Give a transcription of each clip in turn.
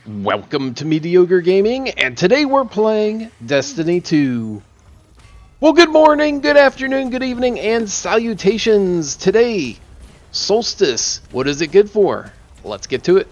Welcome to Mediocre Gaming, and today we're playing Destiny 2. Well, good morning, good afternoon, good evening, and salutations. Today, Solstice. What is it good for? Let's get to it.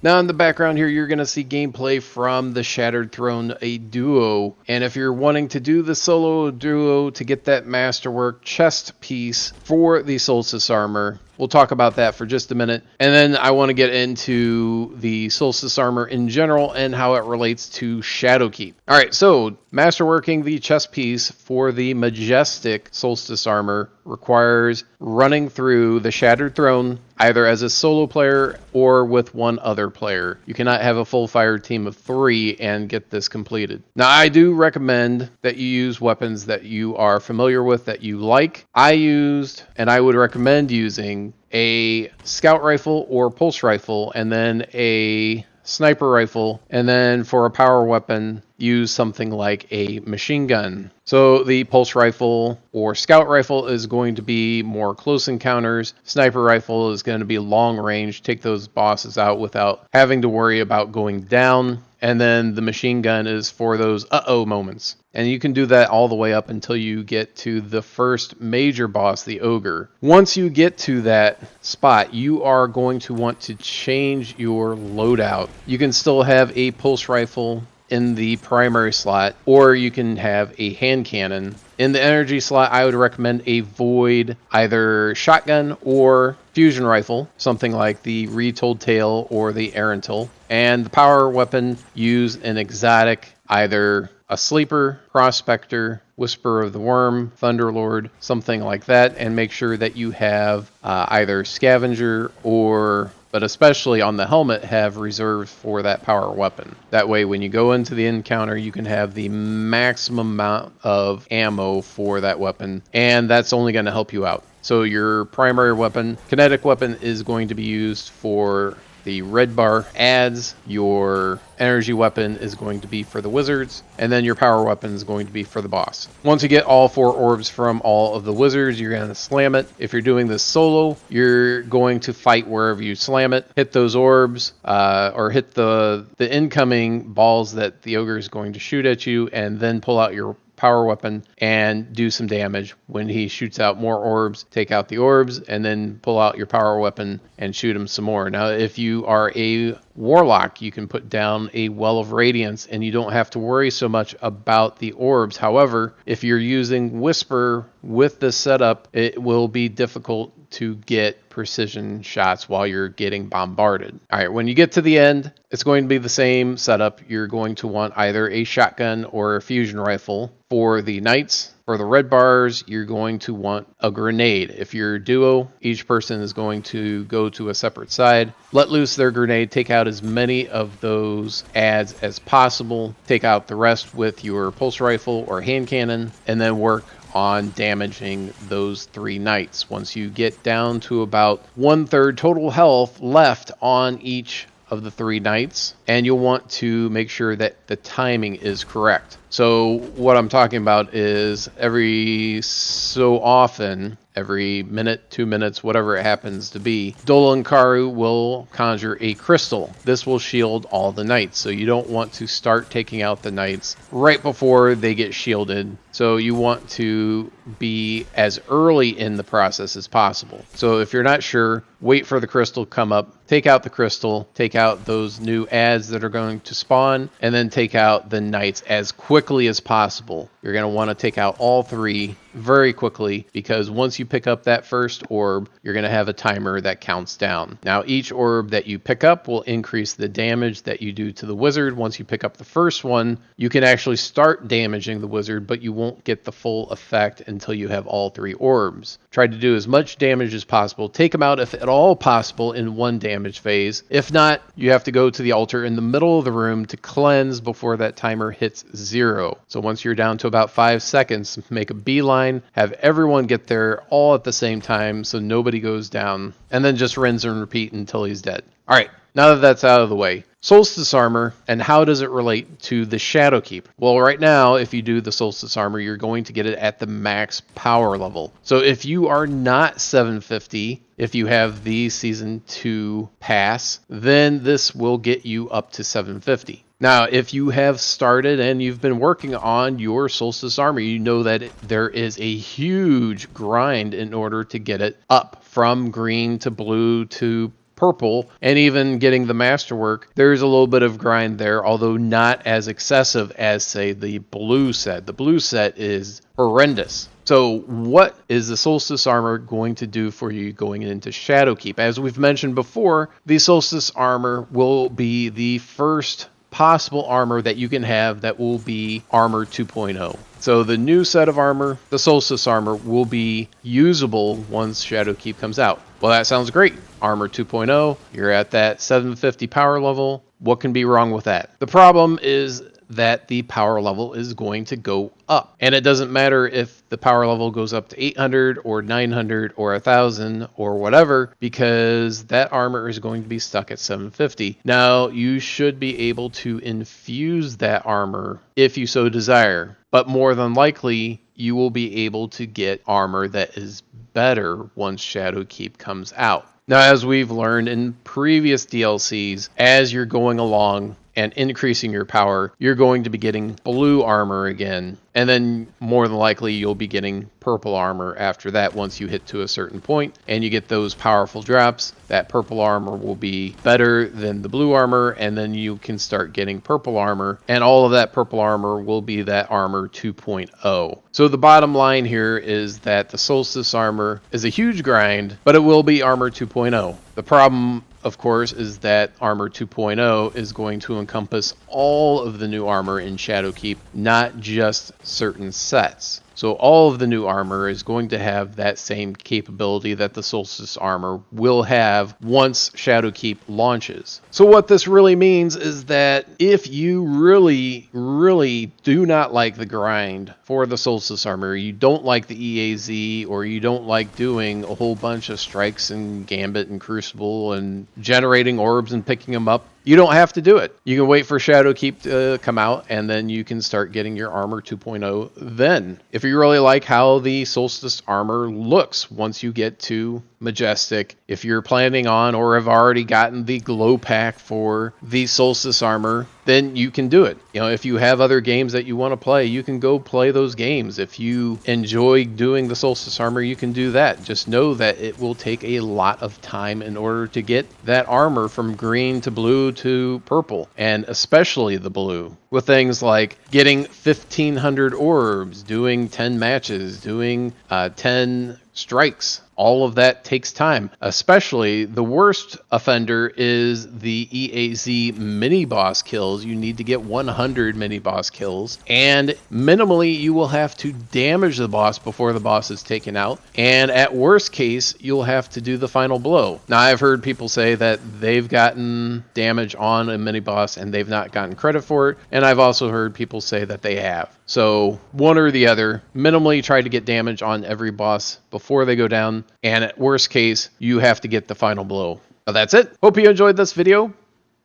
Now in the background here, you're going to see gameplay from the Shattered Throne, a duo. And if you're wanting to do the solo duo to get that masterwork chest piece for the Solstice armor, we'll talk about that for just a minute. And then I want to get into the Solstice armor in general and how it relates to Shadowkeep. All right, so masterworking the chest piece for the Majestic Solstice armor requires running through the Shattered Throne either as a solo player or with one other player. You cannot have a full fire team of 3 and get this completed. Now, I do recommend that you use weapons that you are familiar with, that you like. I used, and I would recommend using, a scout rifle or pulse rifle, and then a sniper rifle, and then for a power weapon, use something like a machine gun. So the pulse rifle or scout rifle is going to be more close encounters. Sniper rifle is going to be long range, take those bosses out without having to worry about going down. And then the machine gun is for those uh-oh moments. And you can do that all the way up until you get to the first major boss, the ogre. Once you get to that spot, you are going to want to change your loadout. You can still have a pulse rifle in the primary slot, or you can have a hand cannon. In the energy slot, I would recommend a void, either shotgun or fusion rifle, something like the Retold Tale or the Arental. And the power weapon, use an exotic, either a sleeper, prospector, whisper of the worm, thunderlord, something like that, and make sure that you have either scavenger or, but especially on the helmet, have reserved for that power weapon. That way when you go into the encounter, you can have the maximum amount of ammo for that weapon, and that's only going to help you out. So your primary weapon, kinetic weapon, is going to be used for the red bar adds, your energy weapon is going to be for the wizards, and then your power weapon is going to be for the boss. Once you get all 4 orbs from all of the wizards, you're going to slam it. If you're doing this solo, you're going to fight wherever you slam it, hit those orbs, or hit the incoming balls that the ogre is going to shoot at you, and then pull out your power weapon and do some damage. When he shoots out more orbs, take out the orbs, and then pull out your power weapon and shoot him some more. Now, if you are a warlock, you can put down a well of radiance and you don't have to worry so much about the orbs. However, if you're using whisper with this setup, it will be difficult to get precision shots while you're getting bombarded. All right, when you get to the end, it's going to be the same setup. You're going to want either a shotgun or a fusion rifle. For the knights, for the red bars, you're going to want a grenade. If you're a duo, each person is going to go to a separate side, let loose their grenade, take out as many of those adds as possible, take out the rest with your pulse rifle or hand cannon, and then work on damaging those 3 knights. Once you get down to about 1/3 total health left on each of the 3 knights, and you'll want to make sure that the timing is correct. So what I'm talking about is every so often, every minute, 2 minutes, whatever it happens to be, Dolankaru will conjure a crystal. This will shield all the knights. So you don't want to start taking out the knights right before they get shielded. So you want to be as early in the process as possible. So if you're not sure, wait for the crystal to come up, take out the crystal, take out those new adds that are going to spawn, and then take out the knights as quickly as possible. You're going to want to take out all 3 very quickly, because once you pick up that first orb, you're going to have a timer that counts down. Now, each orb that you pick up will increase the damage that you do to the wizard. Once you pick up the first one, you can actually start damaging the wizard, but you won't get the full effect until you have all 3 orbs. Try to do as much damage as possible. Take them out if at all possible in one damage phase. If not, you have to go to the altar in the middle of the room to cleanse before that timer hits 0. So once you're down to about 5 seconds, make a beeline, have everyone get there all at the same time so nobody goes down, and then just rinse and repeat until he's dead. All right, now that that's out of the way, Solstice armor, and how does it relate to the Shadowkeep? Well, right now, if you do the Solstice armor, you're going to get it at the max power level. So if you are not 750, if you have the Season 2 pass, then this will get you up to 750. Now, if you have started and you've been working on your Solstice armor, you know that there is a huge grind in order to get it up from green to blue to purple, and even getting the masterwork. There's a little bit of grind there, although not as excessive as, say, the blue set. The blue set is horrendous. So what is the Solstice armor going to do for you going into Shadowkeep? As we've mentioned before, the Solstice armor will be the first possible armor that you can have that will be armor 2.0. So the new set of armor, the Solstice armor, will be usable once Shadowkeep comes out. Well, that sounds great. Armor 2.0, you're at that 750 power level. What can be wrong with that? The problem is that the power level is going to go up. And it doesn't matter if the power level goes up to 800 or 900 or 1000 or whatever, because that armor is going to be stuck at 750. Now, you should be able to infuse that armor if you so desire, but more than likely, you will be able to get armor that is better once Shadowkeep comes out. Now, as we've learned in previous DLCs, as you're going along and increasing your power, you're going to be getting blue armor again. And then more than likely, you'll be getting purple armor after that once you hit to a certain point and you get those powerful drops. That purple armor will be better than the blue armor, and then you can start getting purple armor. And all of that purple armor will be that armor 2.0. So the bottom line here is that the Solstice armor is a huge grind, but it will be armor 2.0. The problem, of course, is that armor 2.0 is going to encompass all of the new armor in Shadowkeep, not just certain sets. So all of the new armor is going to have that same capability that the Solstice armor will have once Shadowkeep launches. So what this really means is that if you really do not like the grind for the Solstice armor, you don't like the EAZ, or you don't like doing a whole bunch of strikes and Gambit and Crucible and generating orbs and picking them up, you don't have to do it. You can wait for Shadowkeep to come out, and then you can start getting your armor 2.0 then. If you really like how the Solstice armor looks once you get to Majestic, if you're planning on or have already gotten the glow pack for the Solstice armor, then you can do it. You know, if you have other games that you want to play, you can go play those games. If you enjoy doing the Solstice armor, you can do that. Just know that it will take a lot of time in order to get that armor from green to blue to purple, and especially the blue, with things like getting 1500 orbs, doing 10 matches, doing 10 strikes. All of that takes time. Especially the worst offender is the EAZ mini boss kills. You need to get 100 mini boss kills, and minimally you will have to damage the boss before the boss is taken out, and at worst case you'll have to do the final blow. Now, I've heard people say that they've gotten damage on a mini boss and they've not gotten credit for it, and I've also heard people say that they have. So one or the other, minimally try to get damage on every boss before they go down, and at worst case, you have to get the final blow. Well, that's it. Hope you enjoyed this video.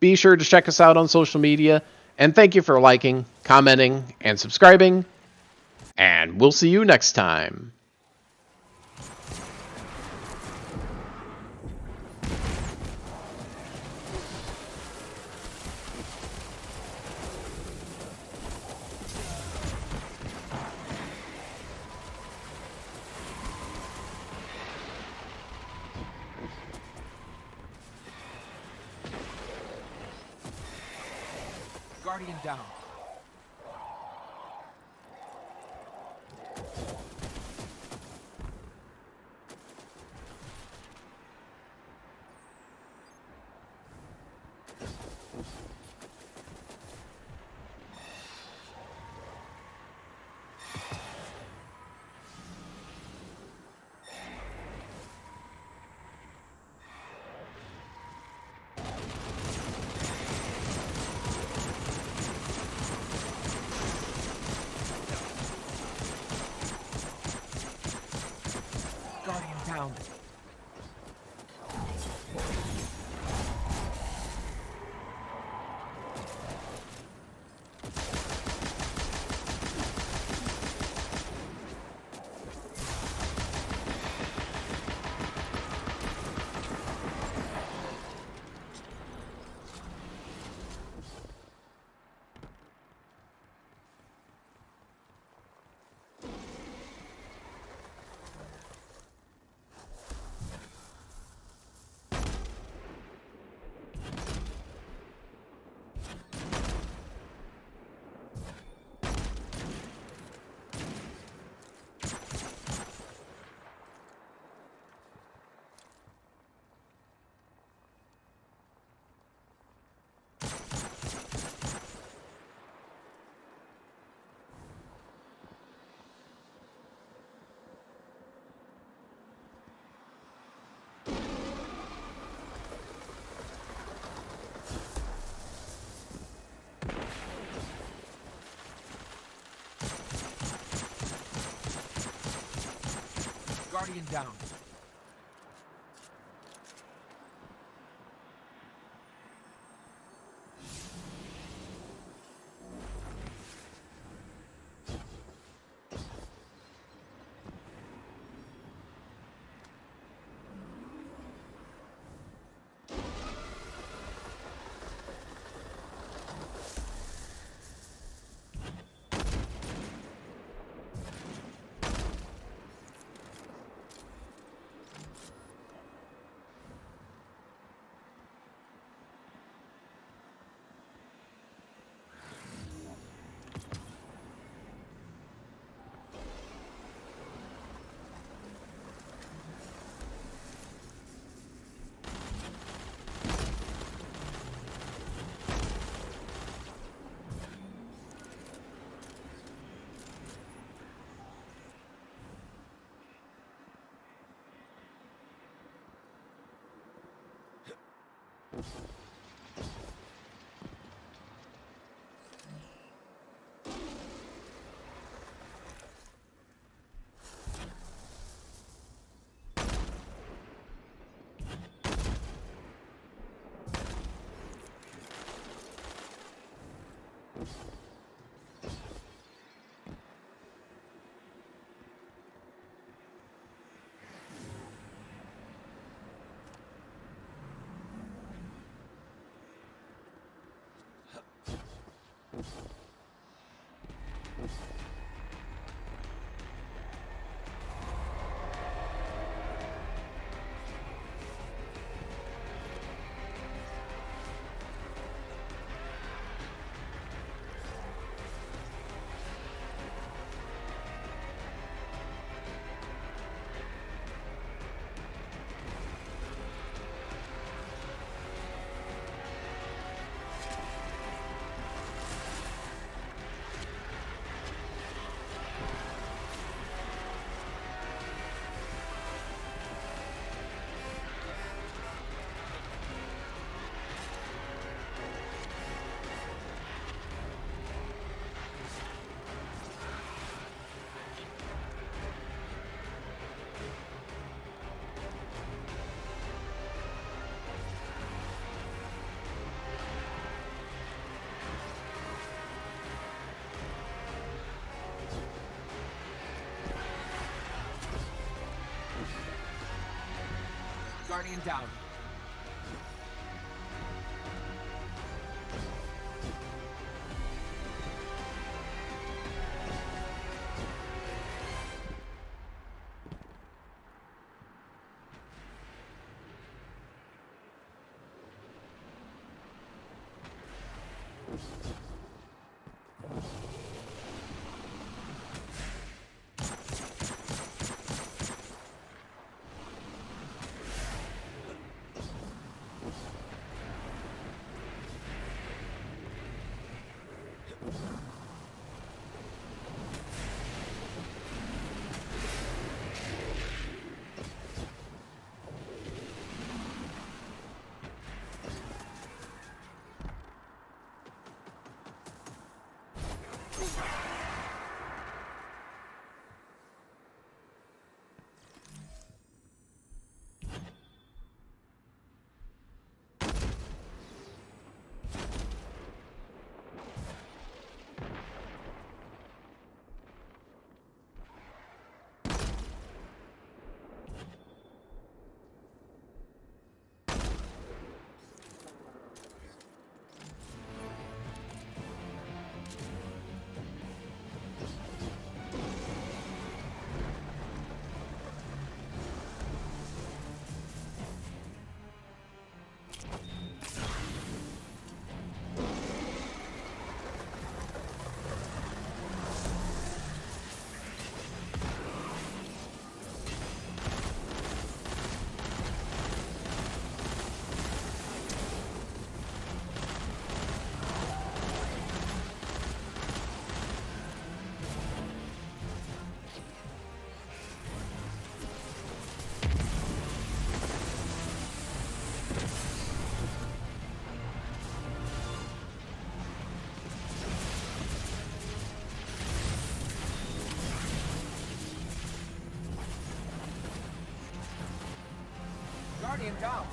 Be sure to check us out on social media, and thank you for liking, commenting, and subscribing, and we'll see you next time. Guardian down. Guardian down. Guardian down. Guardian down. Guardian down.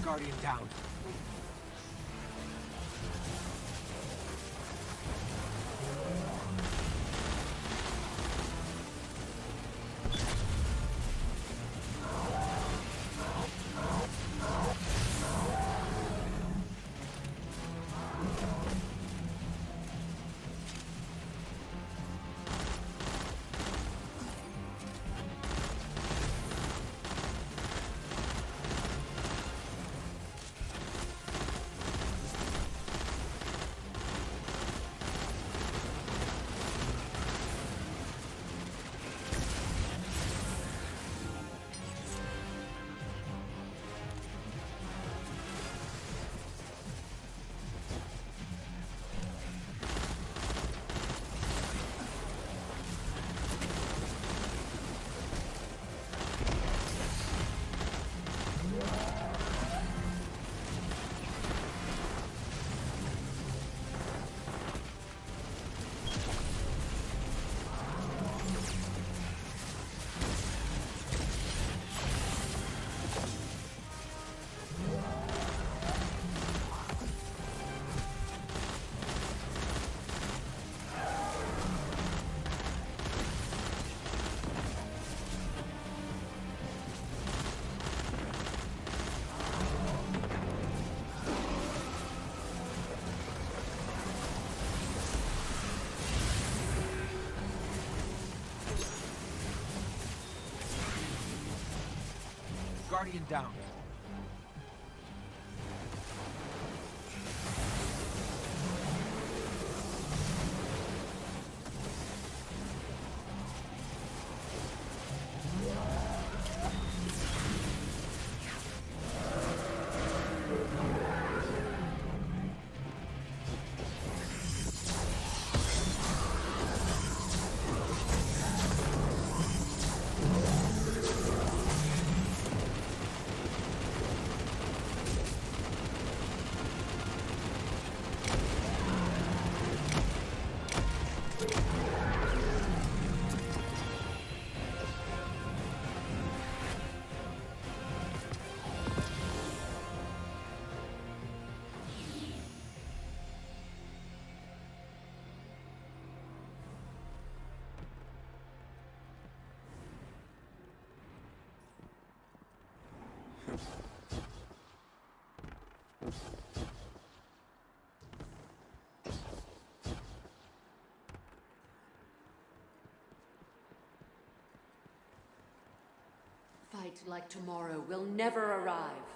Guardian down. Guardian down. Fight like tomorrow will never arrive.